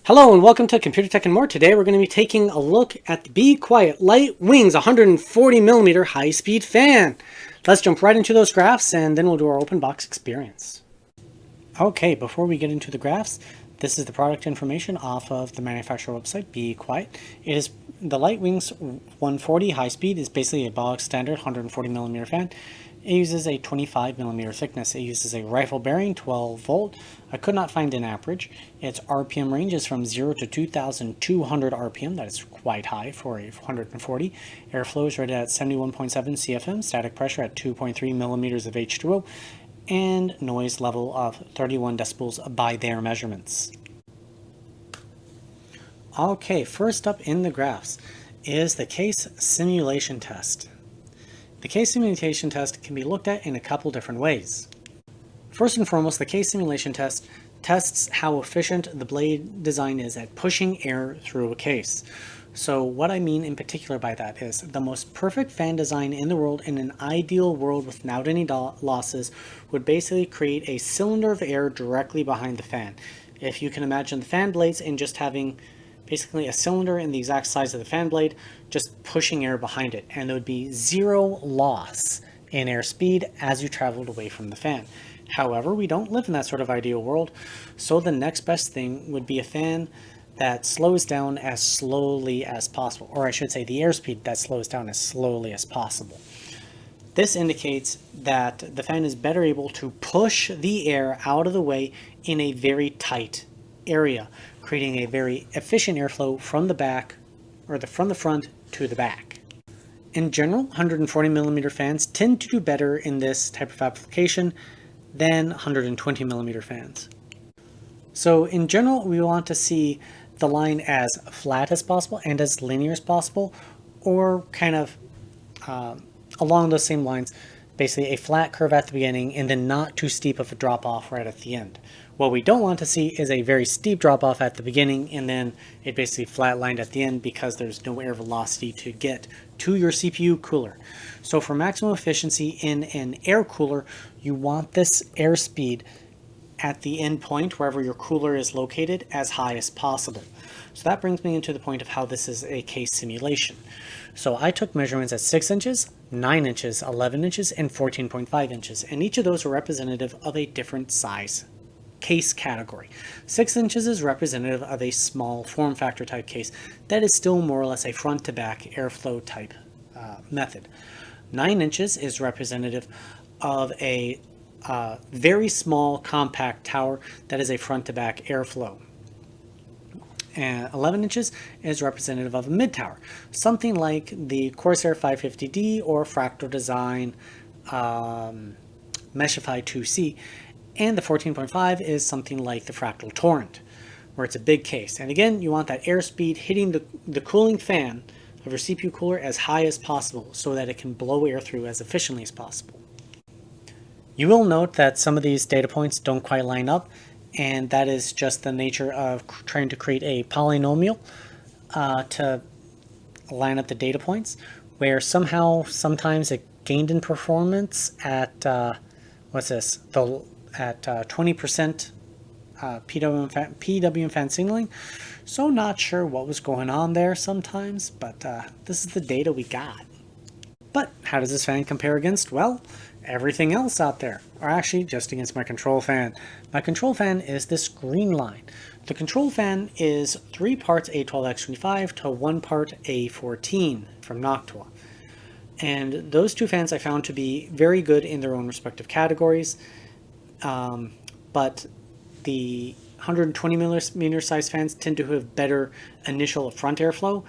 Hello and welcome to Computer Tech and More. Today we're going to be taking a look at the BeQuiet Light Wings 140mm high-speed fan. Let's jump right into those graphs and then we'll do our open box experience. Okay, before we get into the graphs, this is the product information off of the manufacturer website, BeQuiet. It is the Light Wings 140 high-speed is basically a bog standard 140mm fan. It uses a 25mm thickness. It uses a rifle bearing, 12 volt. I could not find an amperage. Its RPM range is from 0 to 2,200 RPM. That is quite high for a 140. Airflow is rated at 71.7 CFM. Static pressure at 2.3 millimeters of H2O. And noise level of 31 decibels by their measurements. Okay, first up in the graphs is the case simulation test. The case simulation test can be looked at in a couple different ways. First and foremost, the case simulation test tests how efficient the blade design is at pushing air through a case. So what I mean in particular by that is the most perfect fan design in the world in an ideal world without any losses would basically create a cylinder of air directly behind the fan. If you can imagine the fan blades and just having basically a cylinder in the exact size of the fan blade, just pushing air behind it, and there would be zero loss in airspeed as you traveled away from the fan. However, we don't live in that sort of ideal world, so the next best thing would be a fan that slows down as slowly as possible, or I should say the airspeed that slows down as slowly as possible. This indicates that the fan is better able to push the air out of the way in a very tight area, creating a very efficient airflow from the back, or from the front to the back. In general, 140mm fans tend to do better in this type of application than 120mm fans. So in general, we want to see the line as flat as possible and as linear as possible, or kind of along those same lines, basically a flat curve at the beginning and then not too steep of a drop off right at the end. What we don't want to see is a very steep drop off at the beginning and then it basically flatlined at the end because there's no air velocity to get to your CPU cooler. So for maximum efficiency in an air cooler, you want this airspeed at the end point, wherever your cooler is located, as high as possible. So that brings me into the point of how this is a case simulation. So I took measurements at 6 inches, 9 inches, 11 inches, and 14.5 inches, and each of those are representative of a different size case category. 6 inches is representative of a small form factor type case that is still more or less a front to back airflow type method. 9 inches is representative of a very small compact tower that is a front to back airflow. And 11 inches is representative of a mid tower, something like the Corsair 550D or Fractal Design Meshify 2C. And the 14.5 is something like the Fractal Torrent, where it's a big case. And again, you want that airspeed hitting the cooling fan of your CPU cooler as high as possible so that it can blow air through as efficiently as possible. You will note that some of these data points don't quite line up, and that is just the nature of trying to create a polynomial to line up the data points, where sometimes it gained in performance at, at 20% PWM fan signaling. So not sure what was going on there sometimes, but this is the data we got. But how does this fan compare against, well, everything else out there, or actually just against my control fan. My control fan is this green line. The control fan is 3 parts A12X25 to 1 part A14 from Noctua. And those two fans I found to be very good in their own respective categories, but the 120mm size fans tend to have better initial front airflow,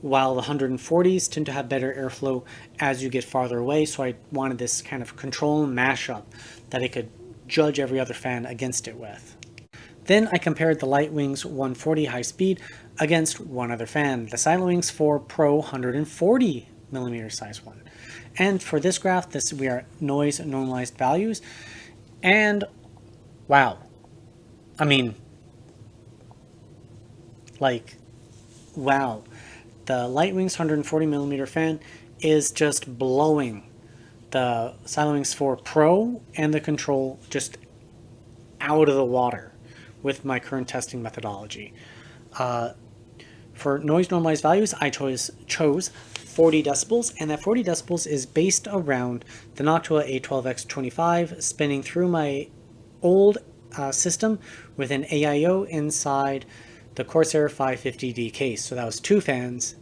while the 140s tend to have better airflow as you get farther away. So I wanted this kind of control mashup that I could judge every other fan against it with. Then I compared the Light Wings 140 high speed against one other fan, the Silent Wings 4 Pro 140mm size one. And for this graph, we are at noise normalized values. And wow, I mean, like, wow. The Light Wings 140mm fan is just blowing the Silent Wings 4 Pro and the control just out of the water with my current testing methodology. For noise normalized values, I chose 40 decibels, and that 40 decibels is based around the Noctua A12X25 spinning through my old system with an AIO inside the Corsair 550D case. So that was 2 fans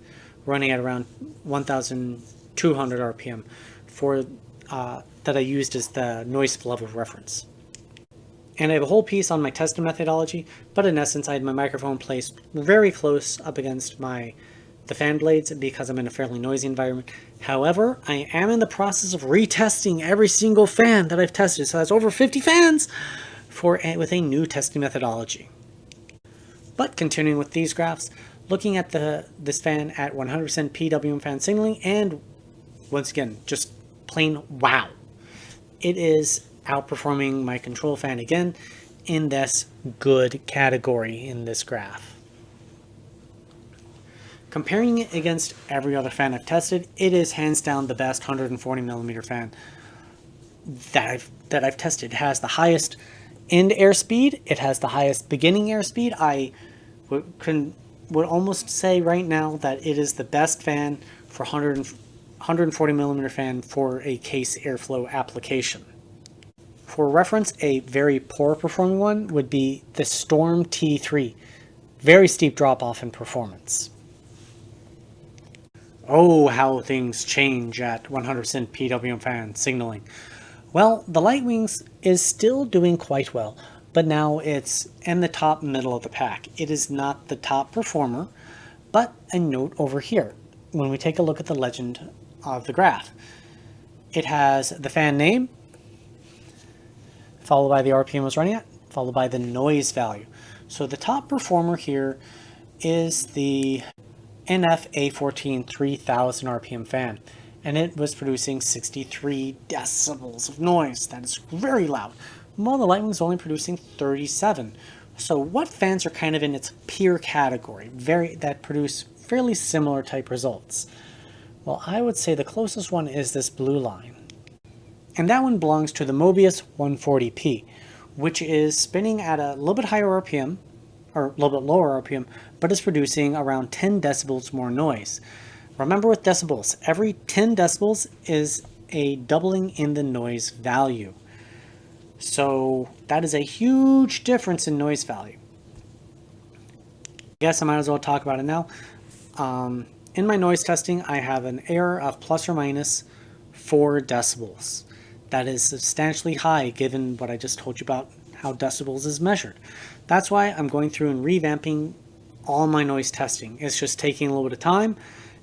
running at around 1,200 RPM for that I used as the noise level reference. And I have a whole piece on my testing methodology, but in essence I had my microphone placed very close up against the fan blades because I'm in a fairly noisy environment. However, I am in the process of retesting every single fan that I've tested, so that's over 50 fans with a new testing methodology. But continuing with these graphs, looking at this fan at 100% PWM fan signaling, and once again, just plain wow. It is outperforming my control fan again in this good category in this graph. Comparing it against every other fan I've tested, it is hands down the best 140mm fan that I've tested. It has the highest end airspeed. It has the highest beginning airspeed. I would almost say right now that it is the best fan for 140mm fan for a case airflow application. For reference, a very poor performing one would be the Storm T3. Very steep drop off in performance. Oh, how things change at 100% PWM fan signaling. Well, the Lightwings is still doing quite well, but now it's in the top middle of the pack. It is not the top performer, but a note over here. When we take a look at the legend of the graph, it has the fan name, followed by the RPM it was running at, followed by the noise value. So the top performer here is the NF A14 3000 RPM fan, and it was producing 63 decibels of noise. That is very loud, while the Lightning is only producing 37. So what fans are kind of in its peer category, that produce fairly similar type results? Well, I would say the closest one is this blue line. And that one belongs to the Mobius 140p, which is spinning at a little bit higher RPM, or a little bit lower RPM, but is producing around 10 decibels more noise. Remember with decibels, every 10 decibels is a doubling in the noise value. So that is a huge difference in noise value. I guess I might as well talk about it now. In my noise testing, I have an error of plus or minus 4 decibels. That is substantially high given what I just told you about how decibels is measured. That's why I'm going through and revamping all my noise testing. It's just taking a little bit of time,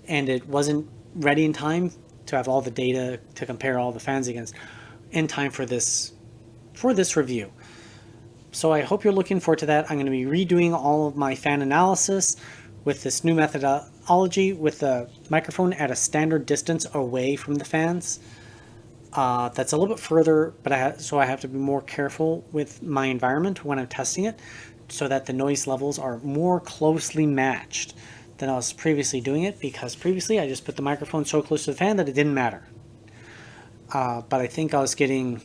and it wasn't ready in time to have all the data to compare all the fans against in time for this review. So I hope you're looking forward to that. I'm going to be redoing all of my fan analysis with this new methodology with the microphone at a standard distance away from the fans. That's a little bit further, but so I have to be more careful with my environment when I'm testing it, so that the noise levels are more closely matched than I was previously doing it, because previously I just put the microphone so close to the fan that it didn't matter. But I think I was getting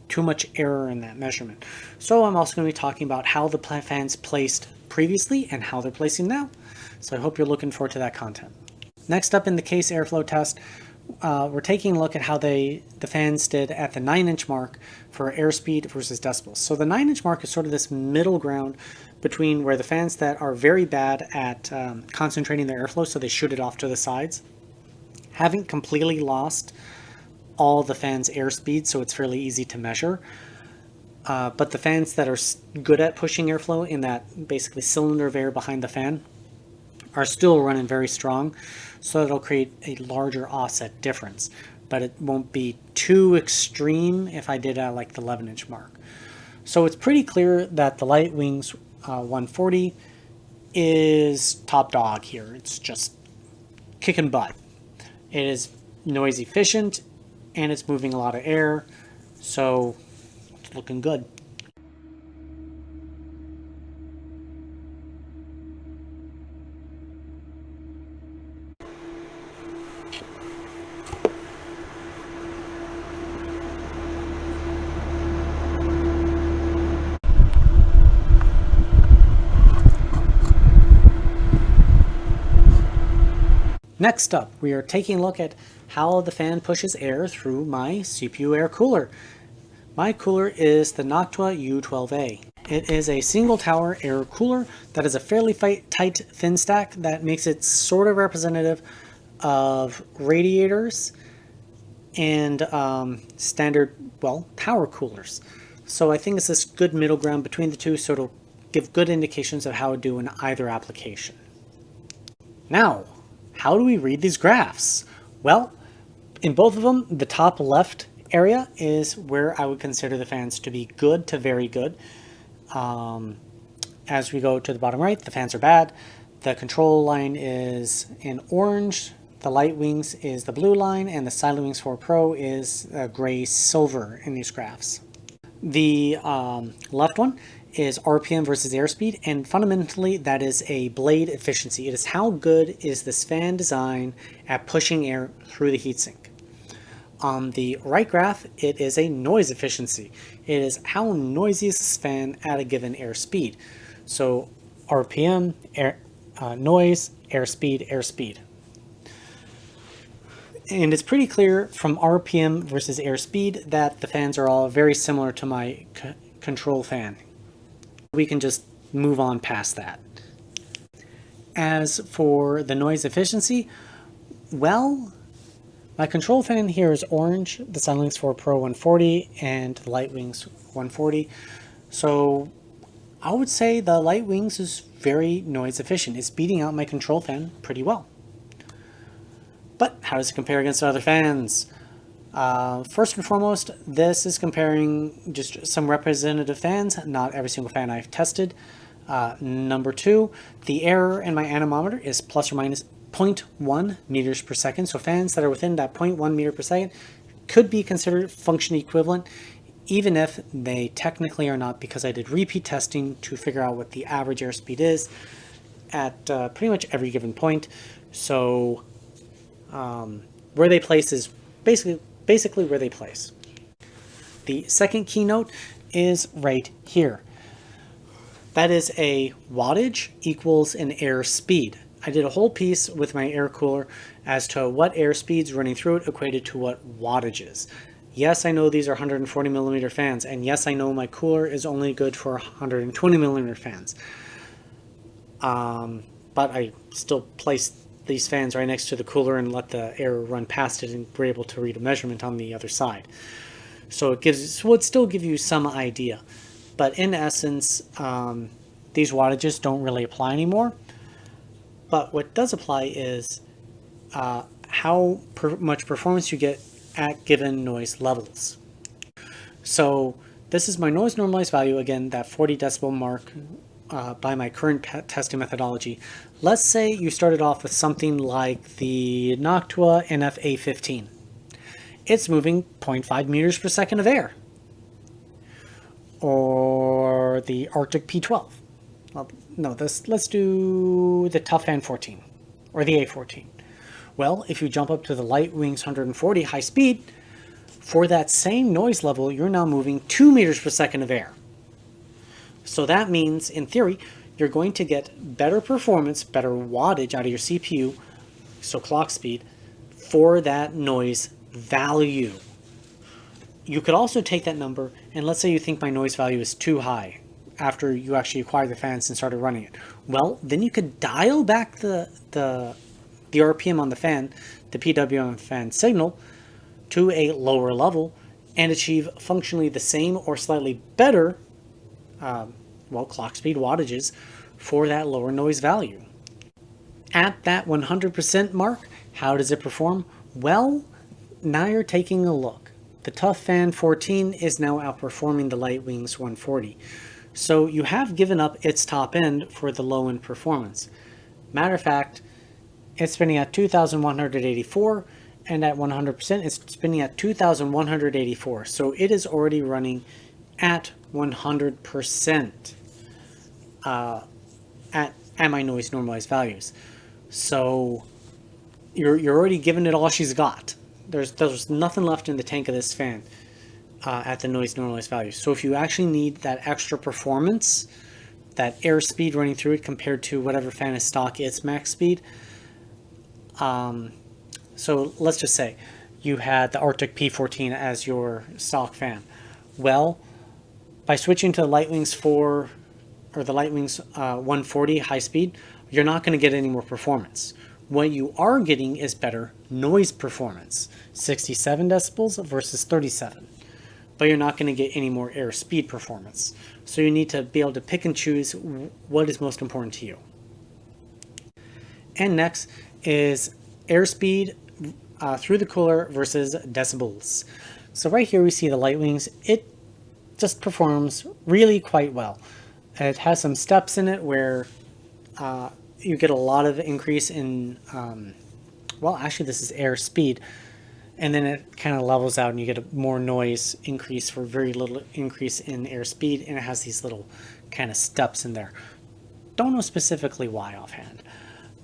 too much error in that measurement. So I'm also going to be talking about how the fans placed previously and how they're placing now. So I hope you're looking forward to that content. Next up in the case airflow test, we're taking a look at how the fans did at the 9-inch mark for airspeed versus decibels. So the 9-inch mark is sort of this middle ground between where the fans that are very bad at concentrating their airflow, so they shoot it off to the sides, haven't completely lost all the fans' airspeed, so it's fairly easy to measure. But the fans that are good at pushing airflow in that basically cylinder of air behind the fan are still running very strong, so it'll create a larger offset difference, but it won't be too extreme if I did like the 11-inch mark. So it's pretty clear that the Lightwings 140 is top dog here. It's just kicking butt. It is noise efficient and it's moving a lot of air, so it's looking good. Next up, we are taking a look at how the fan pushes air through my CPU air cooler. My cooler is the Noctua U12A. It is a single tower air cooler that is a fairly tight fin stack that makes it sort of representative of radiators and standard, well, tower coolers. So I think it's this good middle ground between the two, so it'll give good indications of how to do in either application. Now, how do we read these graphs? Well, in both of them, the top left area is where I would consider the fans to be good to very good. As we go to the bottom right, the fans are bad. The control line is in orange, the light wings is the blue line, and the Silent Wings 4 Pro is gray silver in these graphs. The left one is RPM versus airspeed, and fundamentally that is a blade efficiency. It is how good is this fan design at pushing air through the heatsink. On the right graph, it is a noise efficiency. It is how noisy is this fan at a given airspeed. So RPM, noise, airspeed. And it's pretty clear from RPM versus airspeed that the fans are all very similar to my control fan. We can just move on past that. As for the noise efficiency, well, my control fan here is orange, the Silent Wings 4 Pro 140 and the Light Wings 140. So I would say the Light Wings is very noise efficient. It's beating out my control fan pretty well. But how does it compare against other fans? First and foremost, this is comparing just some representative fans, not every single fan I've tested. Number two, the error in my anemometer is plus or minus 0.1 meters per second. So fans that are within that 0.1 meter per second could be considered function equivalent, even if they technically are not, because I did repeat testing to figure out what the average airspeed is at pretty much every given point. So where they place is basically where they place. The second keynote is right here. That is a wattage equals an air speed. I did a whole piece with my air cooler as to what air speeds running through it equated to what wattages. Yes, I know these are 140 millimeter fans, and yes, I know my cooler is only good for 120 millimeter fans. But I still placed these fans right next to the cooler and let the air run past it, and we're able to read a measurement on the other side. So it would still give you some idea. But in essence, these wattages don't really apply anymore. But what does apply is how much performance you get at given noise levels. So this is my noise normalized value, again, that 40 decibel mark by my current testing methodology. Let's say you started off with something like the Noctua NF-A15. It's moving 0.5 meters per second of air. Or the Arctic P12. Well, no, let's do the Tough Fan 14 or the A14. Well, if you jump up to the Light Wings 140 high speed, for that same noise level, you're now moving 2 meters per second of air. So that means, in theory, you're going to get better performance, better wattage out of your CPU, so clock speed, for that noise value. You could also take that number, and let's say you think my noise value is too high after you actually acquired the fans and started running it. Well, then you could dial back the RPM on the fan, the PWM fan signal, to a lower level and achieve functionally the same or slightly better clock speed wattages for that lower noise value. At that 100% mark, how does it perform? Well, now you're taking a look. The Tough Fan 14 is now outperforming the Light Wings 140. So you have given up its top end for the low end performance. Matter of fact, it's spinning at 2,184, and at 100% it's spinning at 2,184. So it is already running at 100% at my noise normalized values. So you're already giving it all she's got. There's nothing left in the tank of this fan at the noise normalized values. So if you actually need that extra performance, that air speed running through it compared to whatever fan is stock its max speed, So let's just say you had the Arctic P14 as your stock fan. Well, by switching to the Lightwings 4 or the Lightwings 140 high speed, you're not going to get any more performance. What you are getting is better noise performance, 67 decibels versus 37. But you're not going to get any more airspeed performance. So you need to be able to pick and choose what is most important to you. And next is airspeed through the cooler versus decibels. So right here we see the Lightwings. It just performs really quite well. It has some steps in it where you get a lot of increase in, well, actually this is airspeed, and then it kind of levels out and you get a more noise increase for very little increase in airspeed, and it has these little kind of steps in there. Don't know specifically why offhand,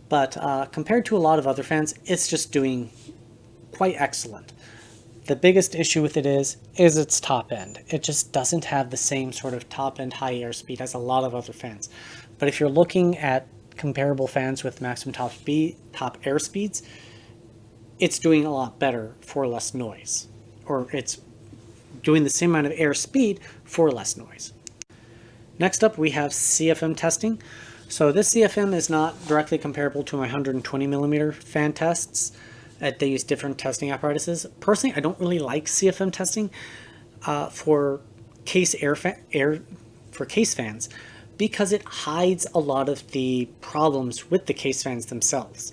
but compared to a lot of other fans, it's just doing quite excellent. The biggest issue with it is its top end. It just doesn't have the same sort of top end high airspeed as a lot of other fans. But if you're looking at comparable fans with maximum top air speeds, it's doing a lot better for less noise, or it's doing the same amount of air speed for less noise. Next up, we have CFM testing. So this CFM is not directly comparable to my 120 millimeter fan tests. They use different testing apparatuses. Personally, I don't really like CFM testing for case fans, because it hides a lot of the problems with the case fans themselves.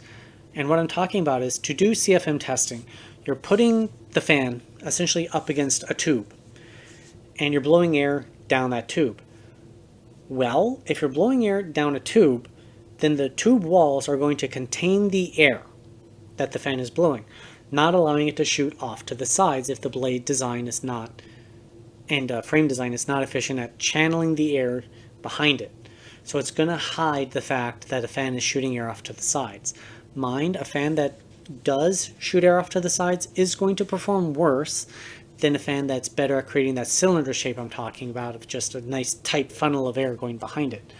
And what I'm talking about is, to do CFM testing, you're putting the fan essentially up against a tube, and you're blowing air down that tube. Well, if you're blowing air down a tube, then the tube walls are going to contain the air that the fan is blowing, not allowing it to shoot off to the sides if the blade design is not, and frame design is not efficient at channeling the air behind it. So it's going to hide the fact that a fan is shooting air off to the sides. Mind, a fan that does shoot air off to the sides is going to perform worse than a fan that's better at creating that cylinder shape I'm talking about, of just a nice tight funnel of air going behind it.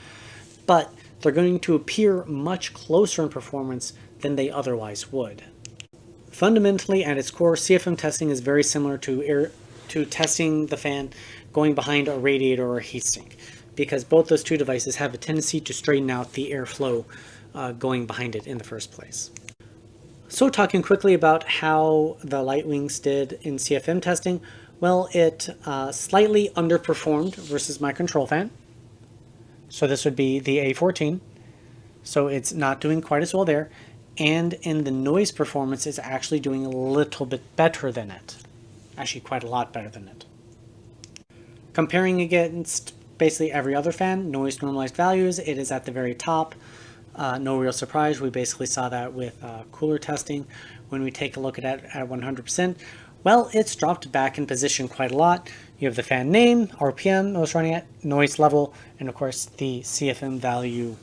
But they're going to appear much closer in performance than they otherwise would. Fundamentally, at its core, CFM testing is very similar to testing the fan going behind a radiator or a heatsink, because both those two devices have a tendency to straighten out the airflow going behind it in the first place. So talking quickly about how the Lightwings did in CFM testing, well, it slightly underperformed versus my control fan. So this would be the A14. So it's not doing quite as well there. And in the noise performance, it's actually doing a little bit better than it. Actually, quite a lot better than it. Comparing against basically every other fan, noise normalized values, it is at the very top. No real surprise. We basically saw that with cooler testing. When we take a look at it at 100%, well, it's dropped back in position quite a lot. You have the fan name, RPM it was running at, noise level, and of course the CFM value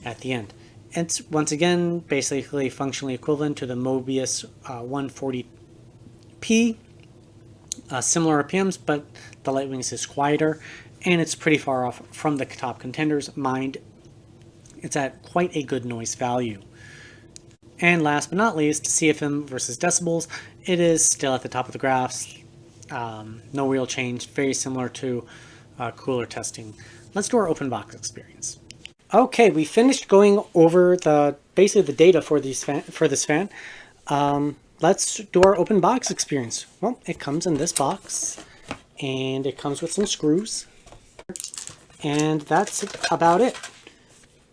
at the end. It's once again basically functionally equivalent to the Mobius 140p. Similar RPMs, but the Lightwings is quieter, and it's pretty far off from the top contenders. Mind, it's at quite a good noise value. And last but not least, CFM versus decibels. It is still at the top of the graphs. No real change. Very similar to cooler testing. Let's do our open box experience. Okay, we finished going over basically the data for this fan. Let's do our open box experience. Well, it comes in this box, and it comes with some screws, and that's about it.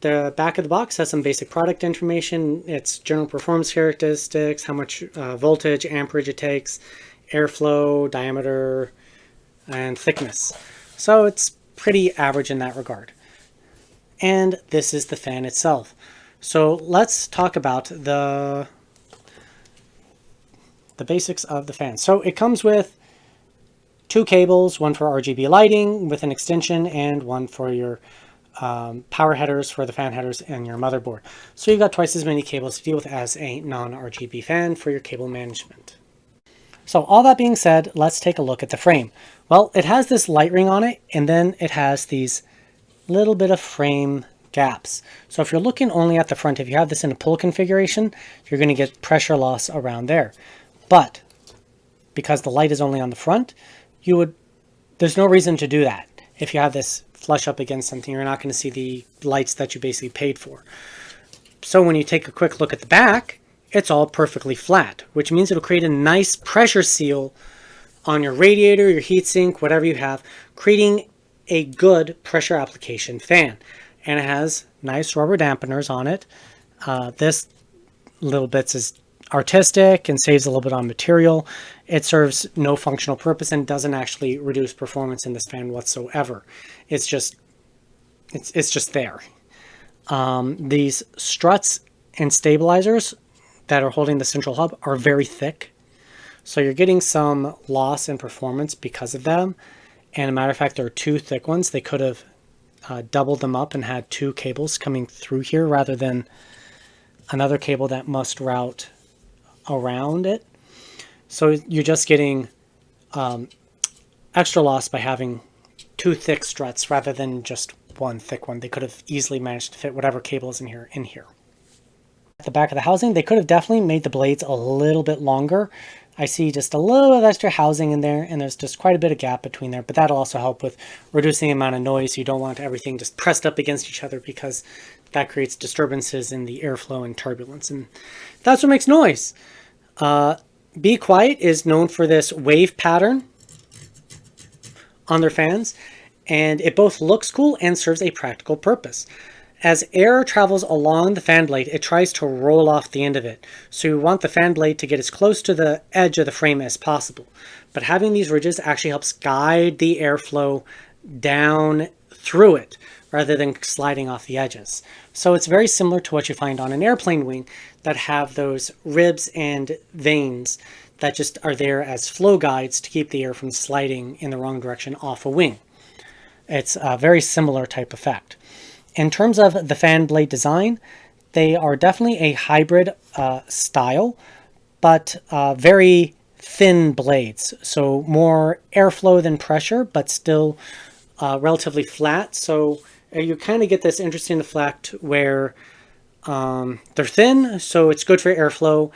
The back of the box has some basic product information, its general performance characteristics, how much voltage, amperage it takes, airflow, diameter, and thickness. So it's pretty average in that regard. And this is the fan itself. So let's talk about the basics of the fan. So it comes with two cables, one for RGB lighting with an extension, and one for your power headers for the fan headers and your motherboard. So you've got twice as many cables to deal with as a non-RGB fan for your cable management. So all that being said, let's take a look at the frame. Well, it has this light ring on it, and then it has these little bit of frame gaps. So if you're looking only at the front, if you have this in a pull configuration, you're going to get pressure loss around there. But because the light is only on the front, there's no reason to do that. If you have this flush up against something, you're not going to see the lights that you basically paid for. So when you take a quick look at the back, it's all perfectly flat, which means it'll create a nice pressure seal on your radiator, your heatsink, whatever you have, creating a good pressure application fan. And it has nice rubber dampeners on it. This little bits is artistic and saves a little bit on material. It serves no functional purpose and doesn't actually reduce performance in this fan whatsoever. It's just there. These struts and stabilizers that are holding the central hub are very thick, so you're getting some loss in performance because of them. And a matter of fact, there are two thick ones. They could have doubled them up and had two cables coming through here rather than another cable that must route around it. So you're just getting extra loss by having two thick struts rather than just one thick one. They could have easily managed to fit whatever cable is in here. At the back of the housing, they could have definitely made the blades a little bit longer. I see just a little bit of extra housing in there, and there's just quite a bit of gap between there, but that'll also help with reducing the amount of noise. You don't want everything just pressed up against each other because that creates disturbances in the airflow and turbulence, and that's what makes noise. BeQuiet is known for this wave pattern on their fans, and it both looks cool and serves a practical purpose. As air travels along the fan blade, it tries to roll off the end of it. So you want the fan blade to get as close to the edge of the frame as possible. But having these ridges actually helps guide the airflow down through it rather than sliding off the edges. So it's very similar to what you find on an airplane wing that have those ribs and vanes that just are there as flow guides to keep the air from sliding in the wrong direction off a wing. It's a very similar type effect. In terms of the fan blade design, they are definitely a hybrid style, but very thin blades. So more airflow than pressure, but still relatively flat. So you kind of get this interesting effect where they're thin, so it's good for airflow,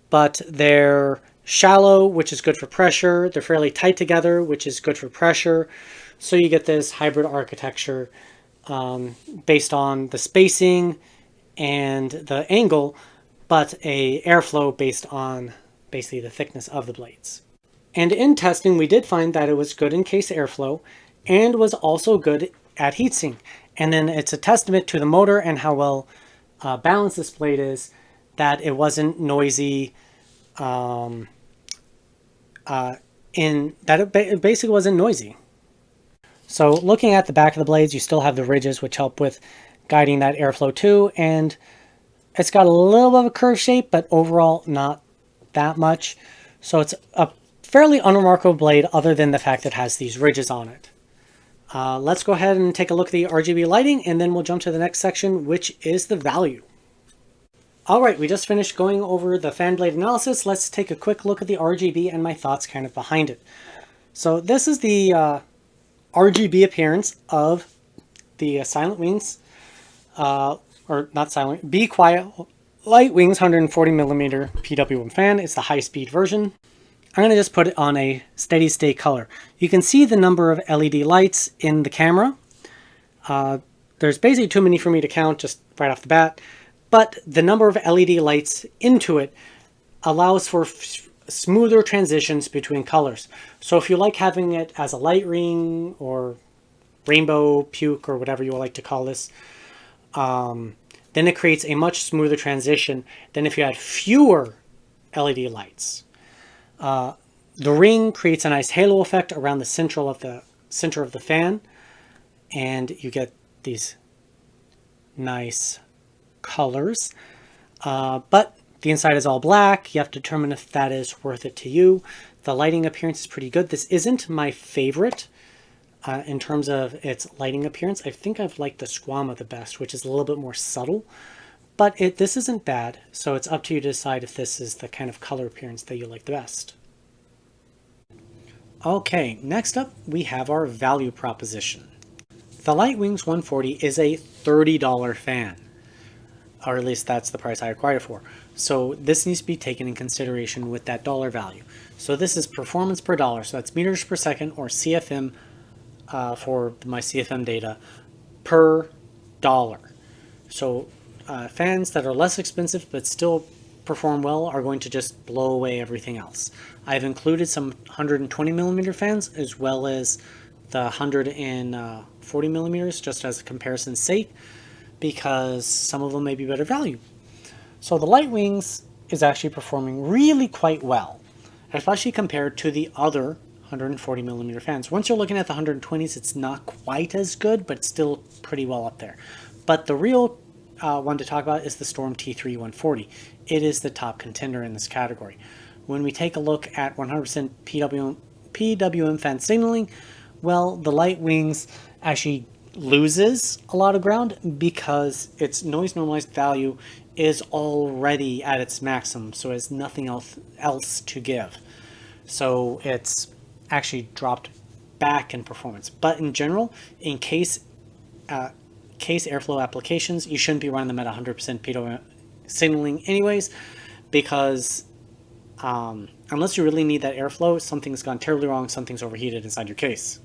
but they're shallow, which is good for pressure. They're fairly tight together, which is good for pressure. So you get this hybrid architecture based on the spacing and the angle, but a airflow based on basically the thickness of the blades. And in testing, we did find that it was good in case airflow and was also good at heatsink. And then it's a testament to the motor and how well balanced this blade is that it wasn't noisy it basically wasn't noisy. So looking at the back of the blades, you still have the ridges, which help with guiding that airflow too. And it's got a little bit of a curved shape, but overall not that much. So it's a fairly unremarkable blade other than the fact that it has these ridges on it. Let's go ahead and take a look at the RGB lighting, and then we'll jump to the next section, which is the value. All right, we just finished going over the fan blade analysis. Let's take a quick look at the RGB and my thoughts kind of behind it. So this is the RGB appearance of the Silent Wings, or not Silent, BeQuiet Light Wings 140mm PW1 fan. It's the high-speed version. I'm going to just put it on a steady state color. You can see the number of LED lights in the camera. There's basically too many for me to count just right off the bat, but the number of LED lights into it allows for smoother transitions between colors. So if you like having it as a light ring or rainbow puke or whatever you would like to call this, then it creates a much smoother transition than if you had fewer LED lights. The ring creates a nice halo effect around the center of the fan, and you get these nice colors. But the inside is all black. You have to determine if that is worth it to you. The lighting appearance is pretty good. This isn't my favorite in terms of its lighting appearance. I think I've liked the Squama the best, which is a little bit more subtle. But this isn't bad, so it's up to you to decide if this is the kind of color appearance that you like the best. Okay, next up we have our value proposition. The Lightwings 140 is a $30 fan, or at least that's the price I acquired it for. So this needs to be taken in consideration with that dollar value. So this is performance per dollar, so that's meters per second, or CFM for my CFM data, per dollar. So fans that are less expensive but still perform well are going to just blow away everything else. I've included some 120 millimeter fans as well as the 140 millimeters just as a comparison's sake, because some of them may be better value. So the Lightwings is actually performing really quite well, especially compared to the other 140 millimeter fans. Once you're looking at the 120s, it's not quite as good, but it's still pretty well up there. But the real one to talk about is the Storm T3 140. It is the top contender in this category. When we take a look at 100% PWM fan signaling, well, the Lightwings actually loses a lot of ground because its noise normalized value is already at its maximum, so it has nothing else to give. So it's actually dropped back in performance. But in general, in case airflow applications, you shouldn't be running them at 100% PWM signaling anyways, because unless you really need that airflow, something's gone terribly wrong, something's overheated inside your case.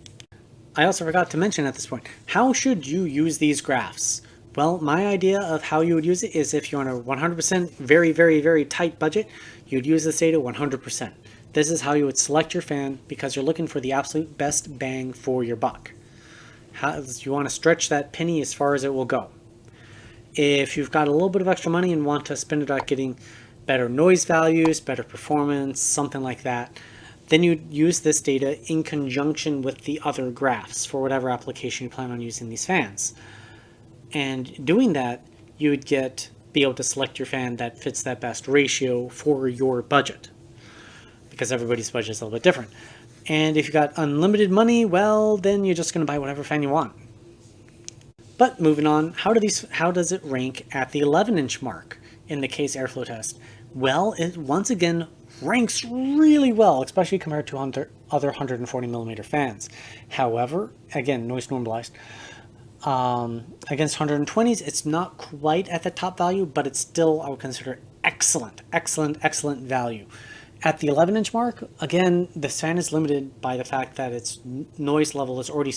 I also forgot to mention at this point, how should you use these graphs? Well, my idea of how you would use it is if you're on a 100% very, very, very tight budget, you'd use this data 100%. This is how you would select your fan because you're looking for the absolute best bang for your buck. You want to stretch that penny as far as it will go. If you've got a little bit of extra money and want to spend it on getting better noise values, better performance, something like that, then you'd use this data in conjunction with the other graphs for whatever application you plan on using these fans. And doing that, you would be able to select your fan that fits that best ratio for your budget, because everybody's budget is a little bit different. And if you've got unlimited money, well, then you're just going to buy whatever fan you want. But moving on, how does it rank at the 11-inch mark in the case airflow test? Well, it once again ranks really well, especially compared to other 140 millimeter fans. However, again, noise normalized. Against 120s, it's not quite at the top value, but it's still, I would consider, excellent value. At the 11-inch mark, again, this fan is limited by the fact that its noise level is already,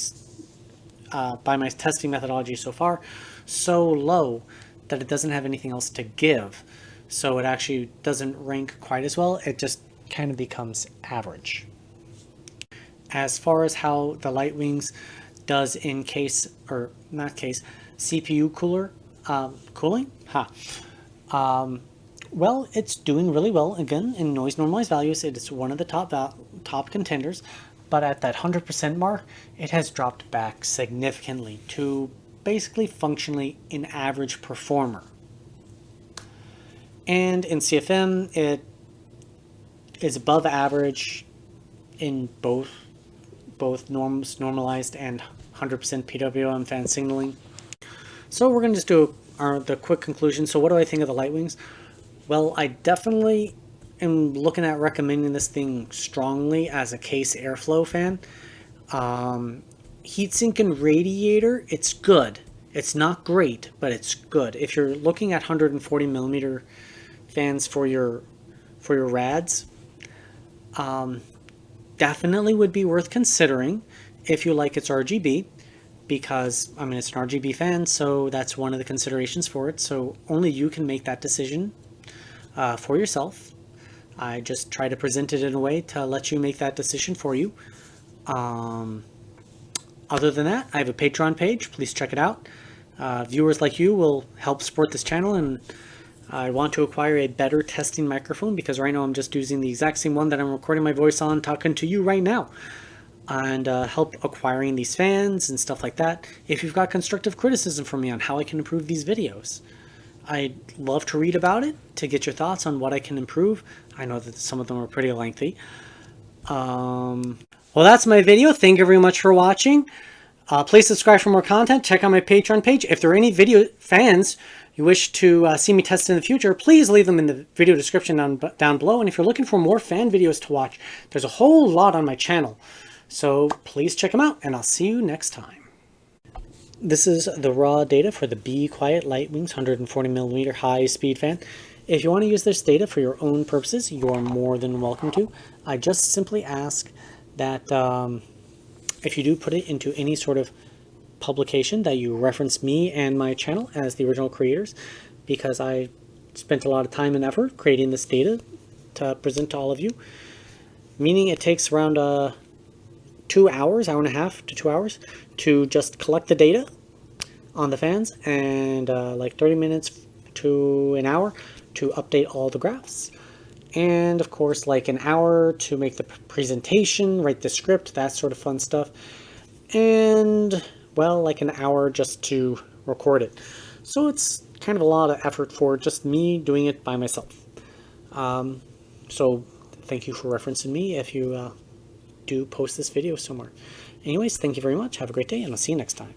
by my testing methodology so far, so low that it doesn't have anything else to give. So it actually doesn't rank quite as well. It just kind of becomes average. As far as how the Lightwings does in CPU cooling, well, it's doing really well. Again, in noise normalized values, it is one of the top contenders, but at that 100% mark, it has dropped back significantly to basically functionally an average performer. And in CFM, it is above average in both normalized and 100% PWM fan signaling. So we're going to just do the quick conclusion. So what do I think of the Lightwings? Well, I definitely am looking at recommending this thing strongly as a case airflow fan. Heatsink and radiator, it's good. It's not great, but it's good. If you're looking at 140 millimeter fans for your rads, definitely would be worth considering if you like its RGB, because I mean it's an RGB fan, so that's one of the considerations for it. So only you can make that decision for yourself. I just try to present it in a way to let you make that decision for you. Other than that, I have a Patreon page. Please check it out. Viewers like you will help support this channel, and I want to acquire a better testing microphone because right now I'm just using the exact same one that I'm recording my voice on, talking to you right now, and help acquiring these fans and stuff like that. If you've got constructive criticism for me on how I can improve these videos, I'd love to read about it to get your thoughts on what I can improve. I know that some of them are pretty lengthy. Well, that's my video. Thank you very much for watching. Please subscribe for more content. Check out my Patreon page. If there are any video fans you wish to see me test in the future, please leave them in the video description down below. And if you're looking for more fan videos to watch, there's a whole lot on my channel. So please check them out, and I'll see you next time. This is the raw data for the BeQuiet Lightwings 140mm high-speed fan. If you want to use this data for your own purposes, you are more than welcome to. I just simply ask that if you do put it into any sort of publication, that you reference me and my channel as the original creators, because I spent a lot of time and effort creating this data to present to all of you. Meaning it takes around 2 hours, hour and a half to 2 hours, to just collect the data on the fans, and like 30 minutes to an hour to update all the graphs. And of course, like an hour to make the presentation, write the script, that sort of fun stuff. And, well, like an hour just to record it. So it's kind of a lot of effort for just me doing it by myself. So thank you for referencing me if you do post this video somewhere. Anyways, thank you very much. Have a great day, and I'll see you next time.